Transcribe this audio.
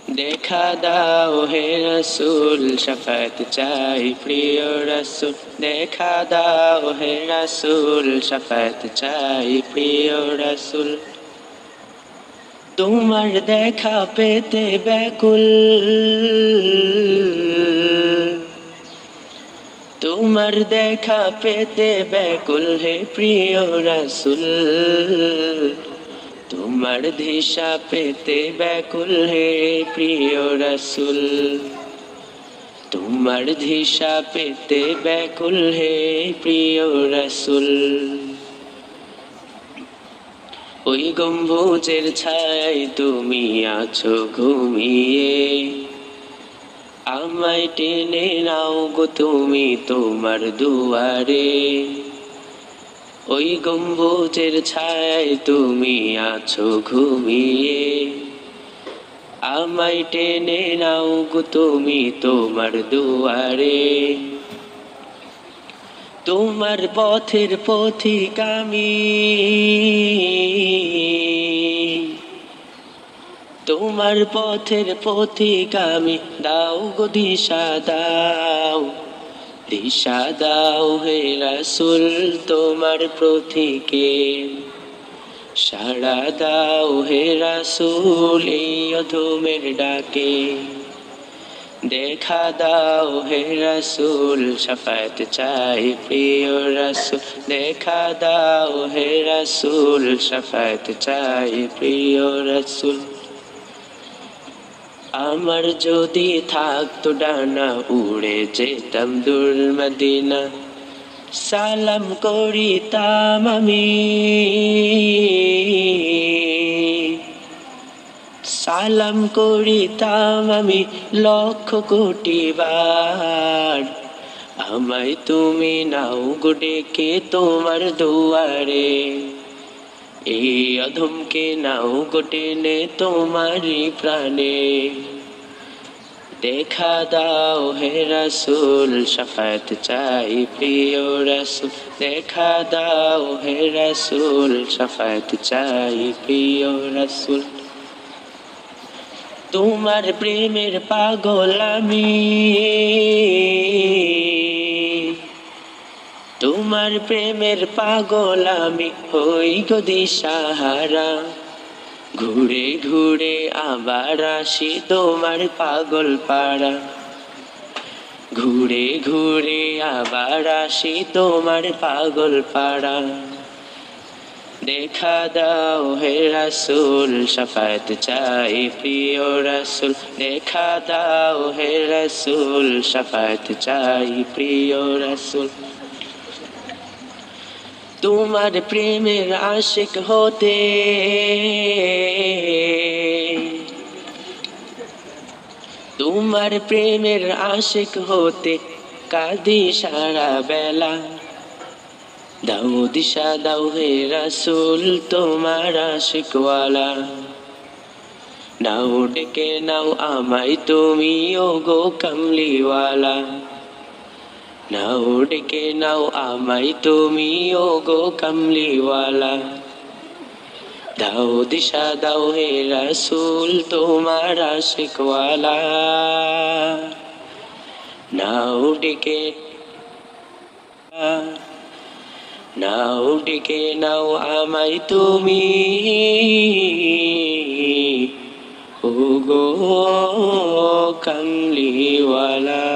দেখা দাও হে রসুল শফাত চাই প্রিয় রসুল দেখা দাও হে রসুল শফাত চাই প্রিয় রসুল তোমার দেখা পেতে ব্যাকুল তোমার দেখা পেতে ব্যাকুল হে প্রিয় রসুল তোমার দিশা পেতে ব্যাকুল হে প্রিয় রসুল তোমার দিশা পেতে ব্যাকুল হে প্রিয় রসুল ওই গম্বুজের ছায় তুমি আছো ঘুমিয়ে আমায় টেনে নাও গো তুমি তোমার দুয়ারে ওই গম্বুজের ছায় তুমি আছো ঘুমিয়ে আমায় টেনে নাও গো তুমি তোমার দুয়ারে তোমার পথের পথিক আমি তোমার পথের পথিক আমি দাও গো দিশা দাও দিশা দাও হে রাসূল তোমার পথিকে সাড়া দাও হে রাসূল এই অধমের ডাকে দেখা দাও হে রাসূল শফাত চাই প্রিয় রাসূল দেখা দাও হে রাসূল শফাত চাই প্রিয় রাসূল আমার যদি থাকতো ডানা উড়ে যেতাম দূর মদিনা সালাম করিতাম আমি সালাম করিতাম আমি লক্ষ কোটি বার আমায় তুমি নাও গো ডেকে তোমার দুয়ারে এই অধমকে নাও গো টেনে তোমারই প্রাণে দেখা দাও হে রাসূল শফাত চাই প্রিয় রাসূল দেখা দাও হে রাসূল শফাত চাই প্রিয় রাসূল তোমার প্রেমের পাগল আমি তোমার প্রেমের পাগল আমি হই গো দিশাহারা ঘুরে ঘুরে আবার আসি তোমার পাগল পাড়া ঘুরে ঘুরে আবার আসি তোমার পাগল পাড়া দেখা দাও হে রাসূল শফাত চাই প্রিয় রাসূল দেখা দাও হে রাসূল শফাত চাই প্রিয় রাসূল তোমার প্রেমের আশিক হতে তোমার প্রেমের আশিক হতে কাঁদি সারা বেলা দাও দিশা দাও হে রাসূল তোমার আশিকওয়ালা নাও ডেকে নাও আমায় তুমি ও গো কামলিওয়ালা নাও ডেকে নাও আমায় তুমি ও গো কামলিওয়ালা দাও দিশা দাও হে রাসূল তোমার আশিকওয়ালা নাও ডেকে নাও আমায় তুমি ও গো কামলিওয়ালা।